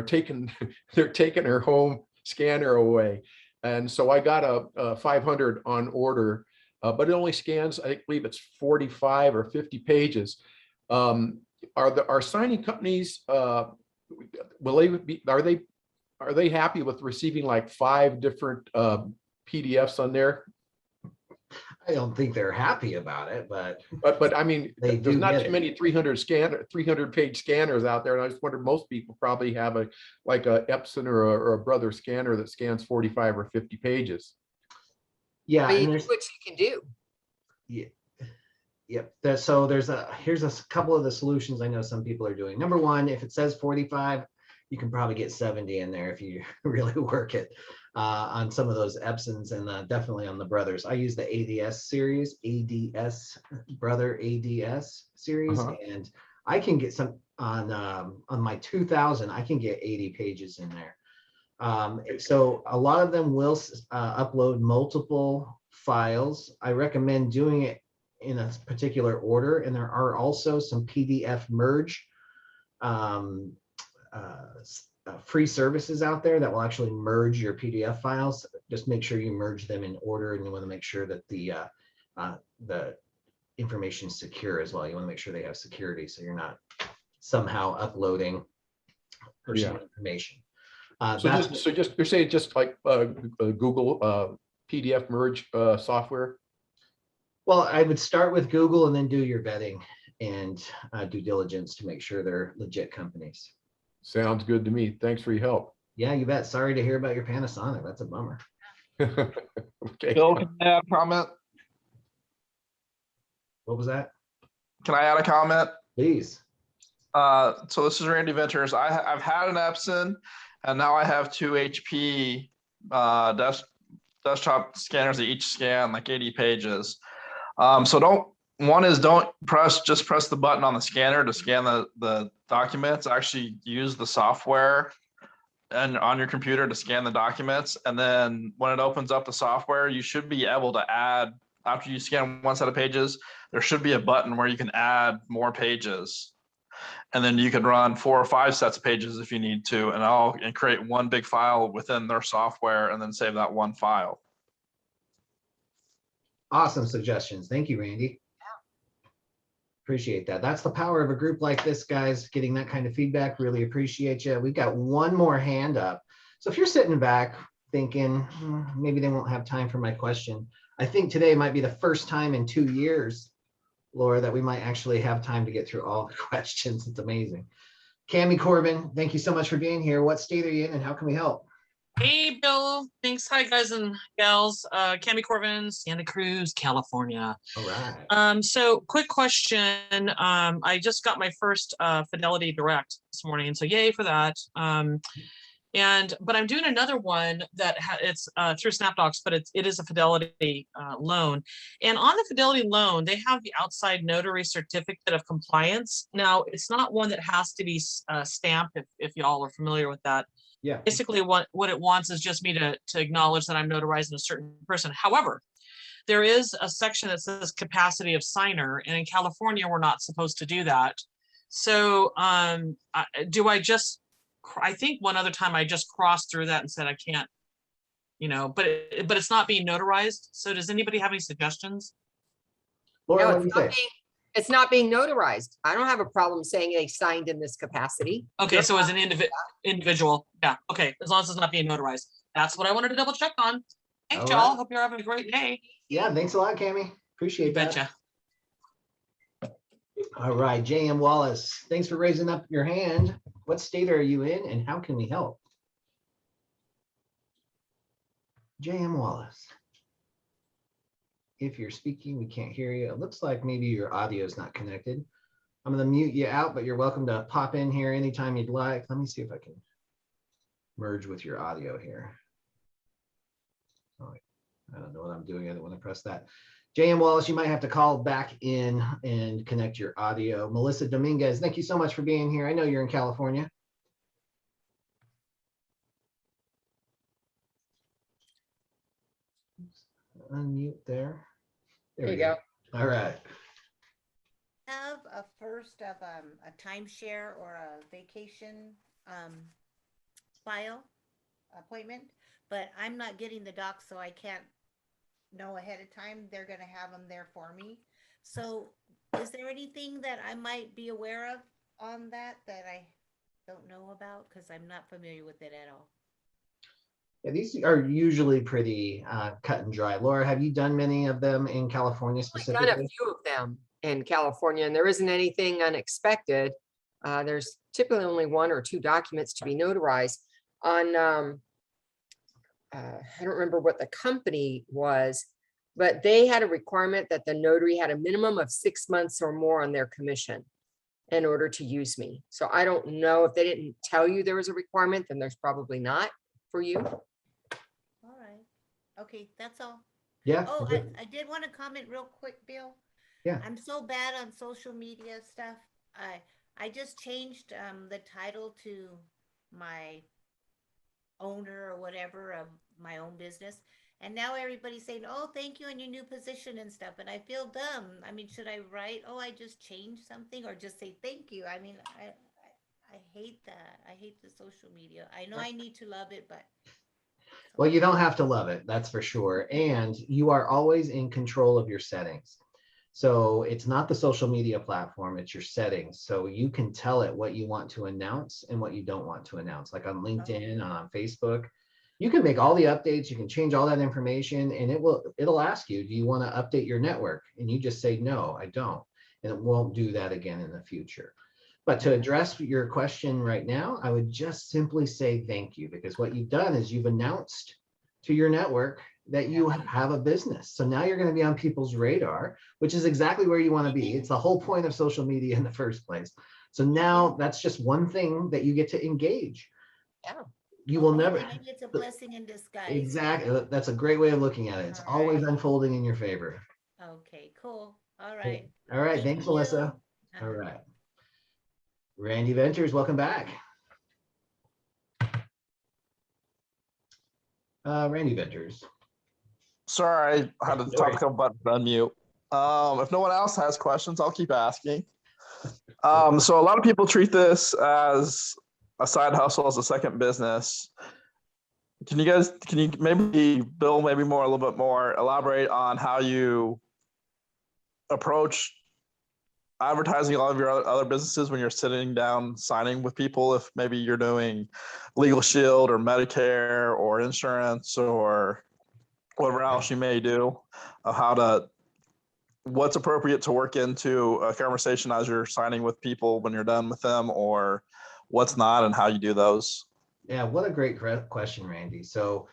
they're taking her home scanner away, and so I got a 500 on order, but it only scans, I believe it's 45 or 50 pages. Are signing companies, are they happy with receiving like 5 different PDFs on there? I don't think they're happy about it, but I mean, there's not too many 300 page scanners out there, and I just wonder, most people probably have a Epson or a Brother scanner that scans 45 or 50 pages. Yeah, but you do what you can do. Yeah. Yep. So here's a couple of the solutions I know some people are doing. Number one, if it says 45, you can probably get 70 in there if you really work it on some of those Epsons, and definitely on the Brothers. I use the ADS series, Brother ADS series, and I can get some on my 2000. I can get 80 pages in there. So a lot of them will upload multiple files. I recommend doing it in a particular order, and there are also some PDF merge free services out there that will actually merge your PDF files. Just make sure you merge them in order, and you want to make sure that the information is secure as well. You want to make sure they have security, so you're not somehow uploading personal information. So you're saying just like Google PDF merge software? Well, I would start with Google and then do your vetting and due diligence to make sure they're legit companies. Sounds good to me. Thanks for your help. Yeah, you bet. Sorry to hear about your Panasonic. That's a bummer. Okay. Bill, can I add a comment? What was that? Can I add a comment? Please. So this is Randy Venters. I've had an Epson, and now I have 2 HP desktop scanners that each scan like 80 pages. So don't just press the button on the scanner to scan the documents. Actually use the software and on your computer to scan the documents. And then when it opens up the software, you should be able to add after you scan one set of pages, there should be a button where you can add more pages. And then you can run 4 or 5 sets of pages if you need to, and create one big file within their software and then save that one file. Awesome suggestions. Thank you, Randy. Appreciate that. That's the power of a group like this, guys, getting that kind of feedback. Really appreciate you. We've got one more hand up. So if you're sitting back thinking, maybe they won't have time for my question, I think today might be the first time in 2 years, Laura, that we might actually have time to get through all the questions. It's amazing. Cami Corbin, thank you so much for being here. What state are you in and how can we help? Hey, Bill. Thanks. Hi, guys and gals. Cami Corbin, Santa Cruz, California. All right. So quick question. I just got my first Fidelity Direct this morning, and so yay for that. But I'm doing another one that it's through SnapDocs, but it is a Fidelity loan. And on the Fidelity loan, they have the outside notary certificate of compliance. Now, it's not one that has to be stamped, if y'all are familiar with that. Yeah. Basically, what it wants is just me to acknowledge that I'm notarizing a certain person. However, there is a section that says capacity of signer, and in California, we're not supposed to do that. So do I just, I think one other time I just crossed through that and said I can't, but it's not being notarized. So does anybody have any suggestions? Laura, No, what do you say? it's not being notarized. I don't have a problem saying they signed in this capacity. Okay, so as an individual, yeah, okay, as long as it's not being notarized. That's what I wanted to double check on. Thanks, All y'all. right. Hope you're having a great day. Yeah, thanks a lot, Cami. Appreciate You that. betcha. All right, J.M. Wallace, thanks for raising up your hand. What state are you in and how can we help? J.M. Wallace. If you're speaking, we can't hear you. It looks like maybe your audio is not connected. I'm going to mute you out, but you're welcome to pop in here anytime you'd like. Let me see if I can merge with your audio here. Oh, I don't know what I'm doing. I don't want to press that. J.M. Wallace, you might have to call back in and connect your audio. Melissa Dominguez, thank you so much for being here. I know you're in California. Unmute there. There you go. All right. Have a first of a timeshare or a vacation file appointment, but I'm not getting the docs, so I can't know ahead of time. They're going to have them there for me. So is there anything that I might be aware of on that I don't know about because I'm not familiar with it at all? Yeah, these are usually pretty cut and dry. Laura, have you done many of them in California specifically? I've done a few of them in California, and there isn't anything unexpected. There's typically only 1 or 2 documents to be notarized. On, I don't remember what the company was, but they had a requirement that the notary had a minimum of 6 months or more on their commission in order to use me. So I don't know if they didn't tell you there was a requirement, then there's probably not for you. All right. Okay, that's all. Yeah. Oh, I did want to comment real quick, Bill. Yeah. I'm so bad on social media stuff. I just changed the title to my owner or whatever of my own business. And now everybody's saying, oh, thank you on your new position and stuff. And I feel dumb. I mean, should I write, oh, I just changed something, or just say thank you? I mean, I hate that. I hate the social media. I know I need to love it, but. Well, you don't have to love it, that's for sure. And you are always in control of your settings. So it's not the social media platform, it's your settings. So you can tell it what you want to announce and what you don't want to announce, like on LinkedIn, on Facebook. You can make all the updates, you can change all that information, and it'll ask you, do you want to update your network? And you just say, no, I don't. And it won't do that again in the future. But to address your question right now, I would just simply say thank you, because what you've done is you've announced to your network that you have a business. So now you're going to be on people's radar, which is exactly where you want to be. It's the whole point of social media in the first place. So now that's just one thing that you get to engage. Yeah. You will never. Maybe it's a blessing in disguise. Exactly. That's a great way of looking at it. It's always unfolding in your favor. Okay, cool. All right. All right. Thanks, Melissa. All right. Randy Ventures, welcome back. Randy Ventures. Sorry, I had to tap a couple buttons to unmute. If no one else has questions, I'll keep asking. So a lot of people treat this as a side hustle, as a second business. Can you maybe, Bill, maybe a little bit more, elaborate on how you approach advertising all of your other businesses when you're sitting down signing with people? If maybe you're doing Legal Shield or Medicare or insurance or whatever else you may do, of what's appropriate to work into a conversation as you're signing with people when you're done with them, or what's not, and how you do those. Yeah, what a great question, Randy. So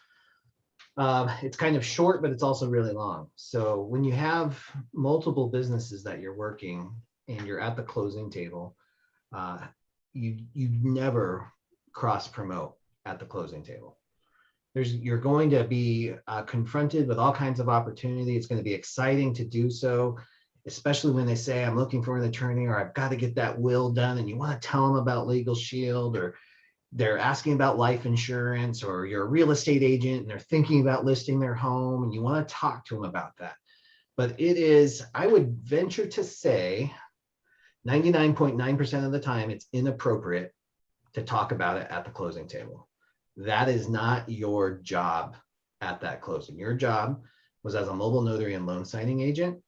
it's kind of short, but it's also really long. So when you have multiple businesses that you're working and you're at the closing table, you never cross promote at the closing table. You're going to be confronted with all kinds of opportunity. It's going to be exciting to do so, especially when they say, I'm looking for an attorney, or I've got to get that will done, and you want to tell them about Legal Shield, or they're asking about life insurance, or you're a real estate agent and they're thinking about listing their home and you want to talk to them about that. But it is, I would venture to say, 99.9% of the time, it's inappropriate to talk about it at the closing table. That is not your job at that closing. Your job was as a mobile notary and loan signing agent.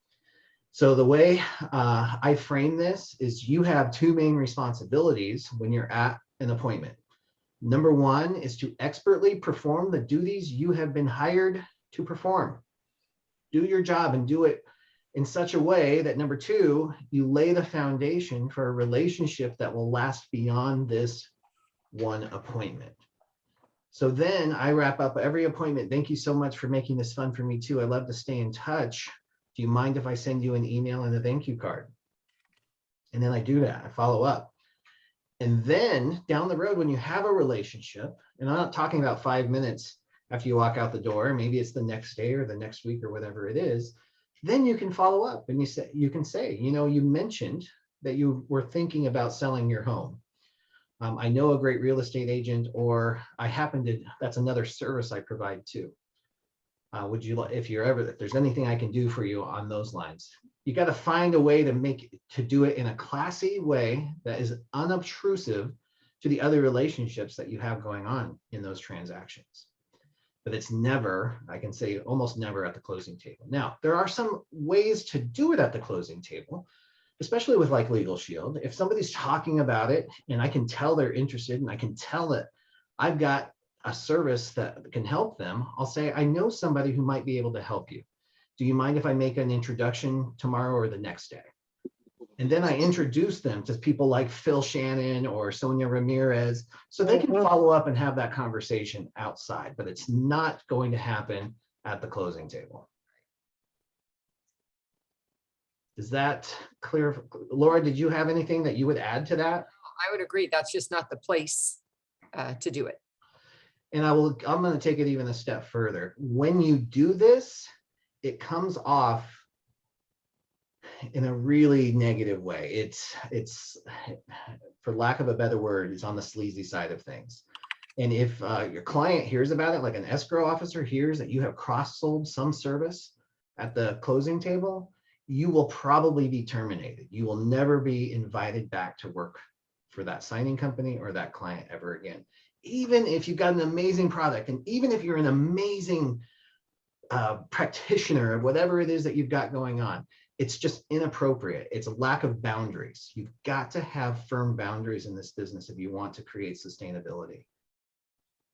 So the way I frame this is you have two main responsibilities when you're at an appointment. Number one is to expertly perform the duties you have been hired to perform. Do your job and do it in such a way that, number two, you lay the foundation for a relationship that will last beyond this one appointment. So then I wrap up every appointment. Thank you so much for making this fun for me too. I love to stay in touch. Do you mind if I send you an email and a thank you card? And then I do that, I follow up. And then down the road, when you have a relationship, and I'm not talking about 5 minutes after you walk out the door, maybe it's the next day or the next week or whatever it is, then you can follow up and you can say, you know, you mentioned that you were thinking about selling your home. I know a great real estate agent, or I happen to, that's another service I provide too. Would you like, if there's anything I can do for you on those lines, you got to find a way to do it in a classy way that is unobtrusive to the other relationships that you have going on in those transactions. But it's never, I can say almost never, at the closing table. Now, there are some ways to do it at the closing table, especially with like Legal Shield. If somebody's talking about it and I can tell they're interested and I can tell that I've got a service that can help them, I'll say, I know somebody who might be able to help you. Do you mind if I make an introduction tomorrow or the next day? And then I introduce them to people like Phil Shannon or Sonia Ramirez, so they can follow up and have that conversation outside, but it's not going to happen at the closing table. Is that clear? Laura, did you have anything that you would add to that? I would agree. That's just not the place to do it. And I'm going to take it even a step further. When you do this, it comes off in a really negative way. It's for lack of a better word, it's on the sleazy side of things. And if your client hears about it, like an escrow officer hears that you have cross-sold some service at the closing table, you will probably be terminated. You will never be invited back to work for that signing company or that client ever again. Even if you've got an amazing product, and even if you're an amazing practitioner of whatever it is that you've got going on, it's just inappropriate. It's a lack of boundaries. You've got to have firm boundaries in this business if you want to create sustainability.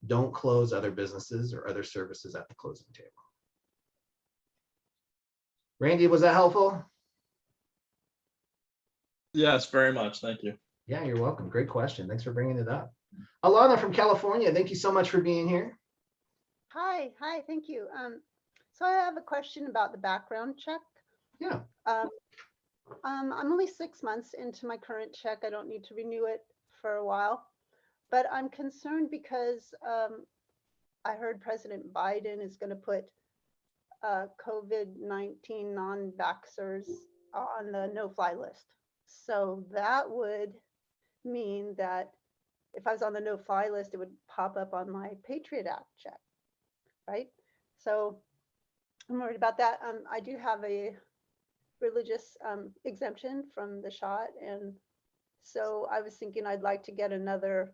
Don't close other businesses or other services at the closing table. Randy, was that helpful? Yes, very much. Thank you. Yeah, you're welcome. Great question. Thanks for bringing it up. Alana from California, thank you so much for being here. Hi, thank you. So I have a question about the background check. Yeah. I'm only 6 months into my current check. I don't need to renew it for a while, but I'm concerned because I heard President Biden is going to put COVID-19 non-vaxxers on the no-fly list. So that would mean that if I was on the no-fly list, it would pop up on my Patriot Act check, right? So I'm worried about that. I do have a religious exemption from the shot. And so I was thinking I'd like to get another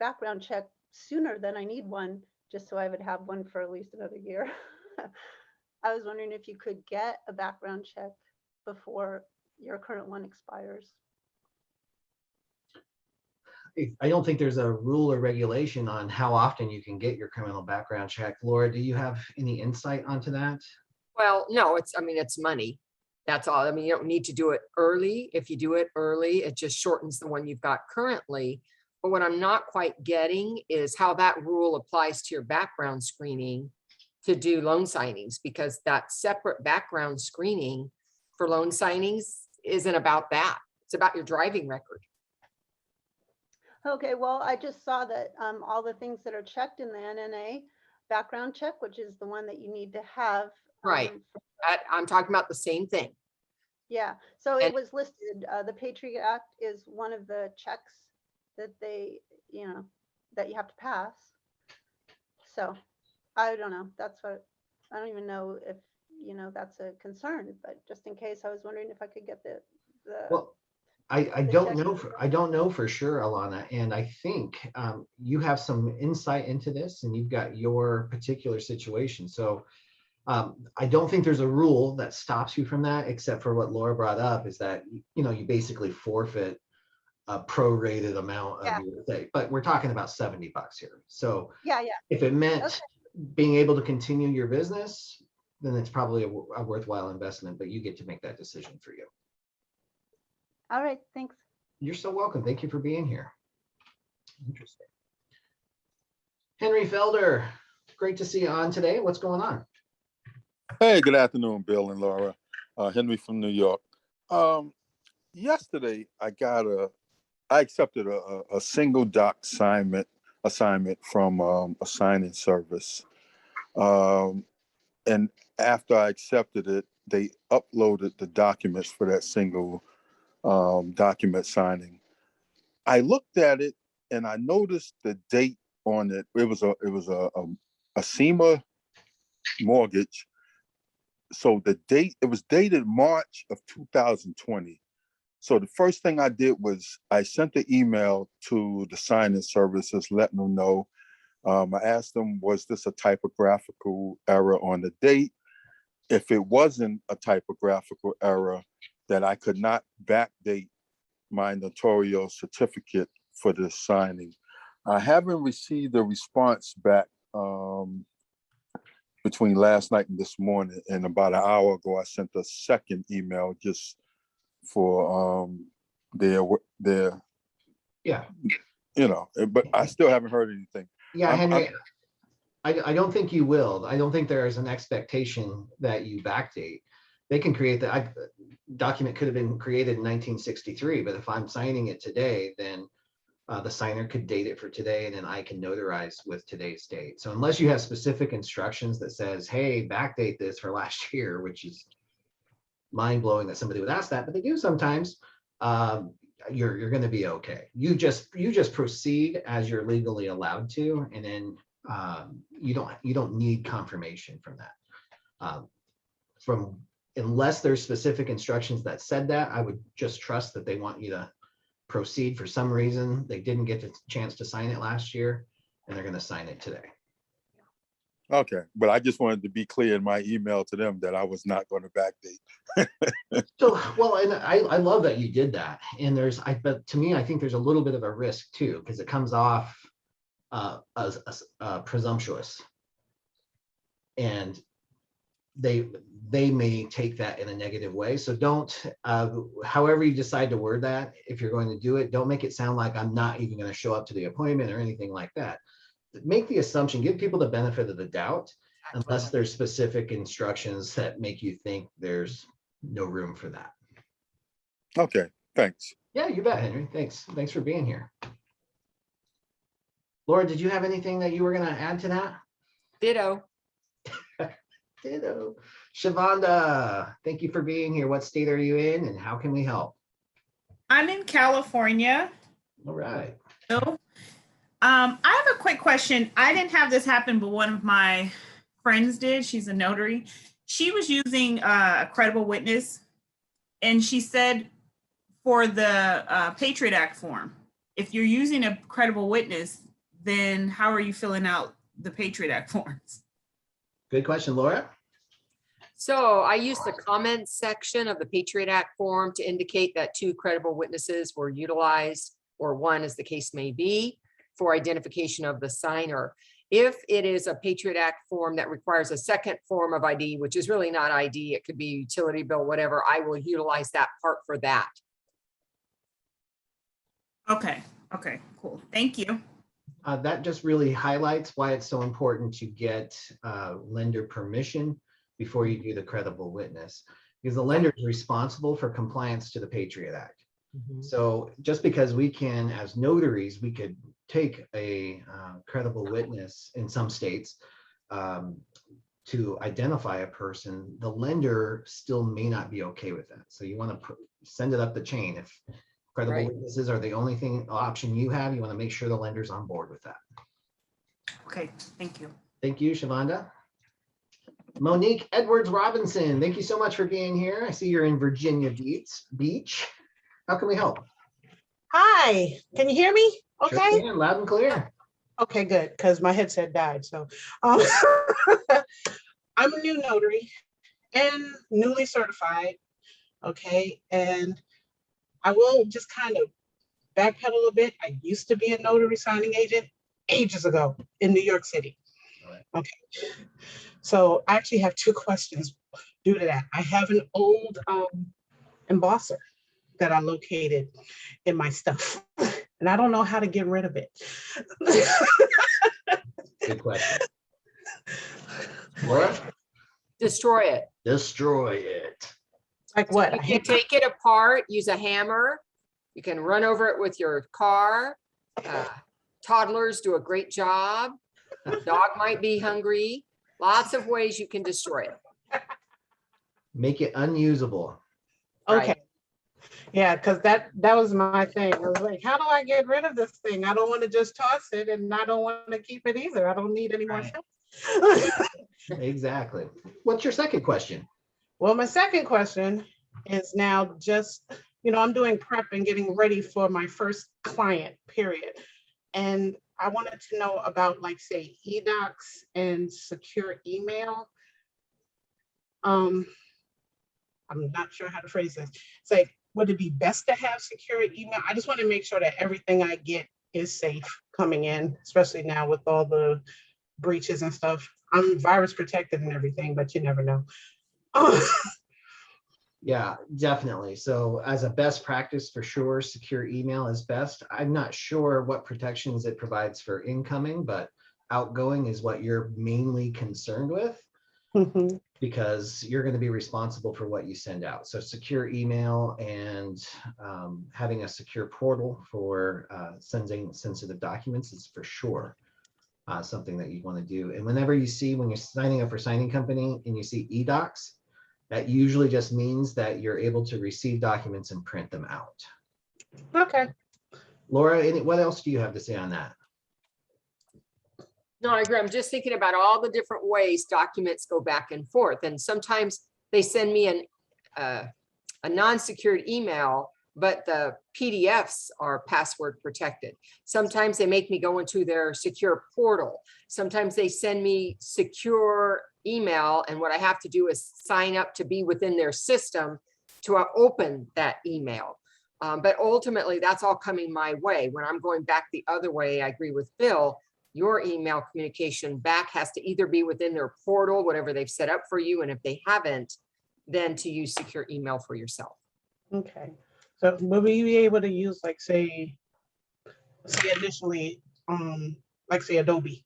background check sooner than I need one, just so I would have one for at least another year. I was wondering if you could get a background check before your current one expires. I don't think there's a rule or regulation on how often you can get your criminal background check. Laura, do you have any insight onto that? Well, no, it's money. That's all. I mean, you don't need to do it early. If you do it early, it just shortens the one you've got currently. But what I'm not quite getting is how that rule applies to your background screening to do loan signings, because that separate background screening for loan signings isn't about that. It's about your driving record. Okay, well, I just saw that all the things that are checked in the NNA background check, which is the one that you need to have. Right. I'm talking about the same thing. Yeah, so it was listed, the Patriot Act is one of the checks that they, that you have to pass. So I don't know, I don't even know if, that's a concern, but just in case, I was wondering if I could get the Well, I don't know. I don't know for sure, Alana. And I think you have some insight into this, and you've got your particular situation. So I don't think there's a rule that stops you from that, except for what Laura brought up, is that you basically forfeit a prorated amount of your estate. But we're talking about $70 here. So yeah. If it meant being able to continue your business, then it's probably a worthwhile investment. But you get to make that decision for you. All right, thanks. You're so welcome. Thank you for being here. Interesting. Henry Felder, great to see you on today. What's going on? Hey, good afternoon, Bill and Laura. Henry from New York. Yesterday, I accepted a single doc assignment from a signing service. And after I accepted it, they uploaded the documents for that single document signing. I looked at it and I noticed the date on it. It was a SEMA mortgage. So it was dated March of 2020. So the first thing I did was I sent the email to the signing services, letting them know. I asked them, was this a typographical error on the date? If it wasn't a typographical error, that I could not backdate my notarial certificate for this signing. I haven't received a response back between last night and this morning, and about an hour ago, I sent a second email just for their but I still haven't heard anything. Yeah, Henry, I don't think you will. I don't think there is an expectation that you backdate. They can create that document could have been created in 1963, but if I'm signing it today, then the signer could date it for today, and then I can notarize with today's date. So unless you have specific instructions that says, hey, backdate this for last year, which is mind blowing that somebody would ask that, but they do sometimes, you're going to be okay. You just proceed as you're legally allowed to, and then you don't need confirmation from that. Unless there's specific instructions that said that, I would just trust that they want you to proceed. For some reason, they didn't get the chance to sign it last year, and they're going to sign it today. Okay, but I just wanted to be clear in my email to them that I was not going to backdate. So, well, and I love that you did that. And but to me, I think there's a little bit of a risk too, because it comes off as presumptuous, and they may take that in a negative way. So don't, however you decide to word that, if you're going to do it, don't make it sound like I'm not even going to show up to the appointment or anything like that. Make the assumption, give people the benefit of the doubt, unless there's specific instructions that make you think there's no room for that. Okay, thanks. Yeah, you bet, Henry. Thanks for being here. Laura, did you have anything that you were going to add to that? Ditto. Ditto. Shavonda, thank you for being here. What state are you in, and how can we help? I'm in California. All right. So, I have a quick question. I didn't have this happen, but one of my friends did. She's a notary. she was using a credible witness, and she said for the Patriot Act form, if you're using a credible witness, then how are you filling out the Patriot Act forms? Good question, Laura. So I used the comments section of the Patriot Act form to indicate that 2 credible witnesses were utilized, or 1 as the case may be, for identification of the signer. If it is a Patriot Act form that requires a second form of ID, which is really not ID, it could be utility bill, whatever, I will utilize that part for that. Okay, cool. Thank you. That just really highlights why it's so important to get lender permission before you do the credible witness, because the lender is responsible for compliance to the Patriot Act. So just because we can, as notaries, we could take a credible witness in some states to identify a person, the lender still may not be okay with that. So you want to send it up the chain. If credible witnesses are the only option you have, you want to make sure the lender's on board with that. Okay, thank you. Thank you, Shavonda. Monique Edwards Robinson, thank you so much for being here. I see you're in Virginia Beach. How can we help? Hi, can you hear me? Okay. Sure can, loud and clear. Okay, good, because my headset died. So I'm a new notary and newly certified. Okay, and I will just kind of backpedal a bit. I used to be a notary signing agent ages ago in New York City. Okay, so I actually have 2 questions due to that. I have an old embosser that I located in my stuff, and I don't know how to get rid of it. Good question. Laura? Destroy it. Destroy it. Like what? You can take it apart, use a hammer. You can run over it with your car. Toddlers do a great job. Dog might be hungry. Lots of ways you can destroy it. Make it unusable. Okay. Right. Yeah, because that was my thing. I was like, how do I get rid of this thing? I don't want to just toss it, and I don't want to keep it either. I don't need any more stuff. Exactly. What's your second question? Well, my second question is now just, I'm doing prep and getting ready for my first client, period. And I wanted to know about, like, say, eDocs and secure email. I'm not sure how to phrase this. It's like, would it be best to have secure email? I just want to make sure that everything I get is safe coming in, especially now with all the breaches and stuff. I'm virus protected and everything, but you never know. Yeah, definitely. So as a best practice, for sure, secure email is best. I'm not sure what protections it provides for incoming, but outgoing is what you're mainly concerned with. Because you're going to be responsible for what you send out. So secure email and having a secure portal for sending sensitive documents is for sure something that you want to do. And whenever you see, when you're signing up for signing company and you see eDocs, that usually just means that you're able to receive documents and print them out. Okay. Laura, what else do you have to say on that? No, I agree. I'm just thinking about all the different ways documents go back and forth. And sometimes they send me a non-secured email, but the PDFs are password protected. Sometimes they make me go into their secure portal. Sometimes they send me secure email, and what I have to do is sign up to be within their system to open that email. But ultimately, that's all coming my way. When I'm going back the other way, I agree with Bill. Your email communication back has to either be within their portal, whatever they've set up for you. And if they haven't, then to use secure email for yourself. Okay. So will we be able to use, like, say initially, like, say Adobe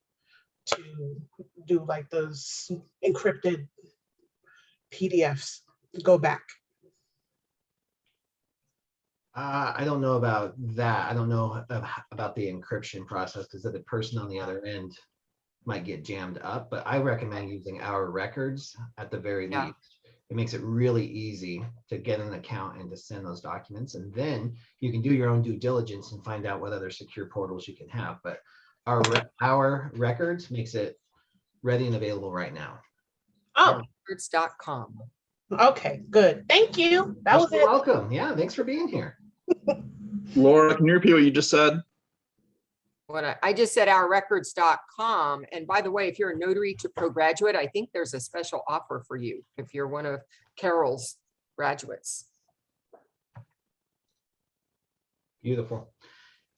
to do like those encrypted PDFs, go back? I don't know about that. I don't know about the encryption process because the person on the other end might get jammed up, but I recommend using our records at the very least. It makes it really easy to get an account and to send those documents. And then you can do your own due diligence and find out what other secure portals you can have. But our records makes it ready and available right now. Oh, records.com. okay, good. Thank you. That was You're it. welcome. Yeah, thanks for being here. Laura, can you repeat what you just said? What I just said, ourrecords.com. And by the way, if you're a Notary to Pro graduate, I think there's a special offer for you if you're one of Carol's graduates. Beautiful.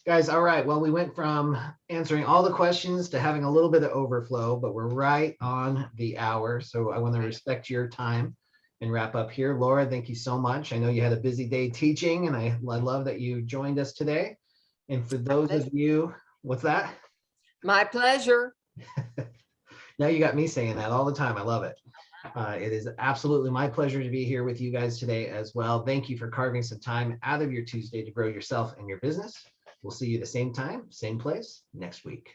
Guys, all right. Well, we went from answering all the questions to having a little bit of overflow, but we're right on the hour. So I want to respect your time and wrap up here. Laura, thank you so much. I know you had a busy day teaching, and I love that you joined us today. And for those of you, what's that? My pleasure. Now you got me saying that all the time. I love it. It is absolutely my pleasure to be here with you guys today as well. Thank you for carving some time out of your Tuesday to grow yourself and your business. We'll see you the same time, same place next week.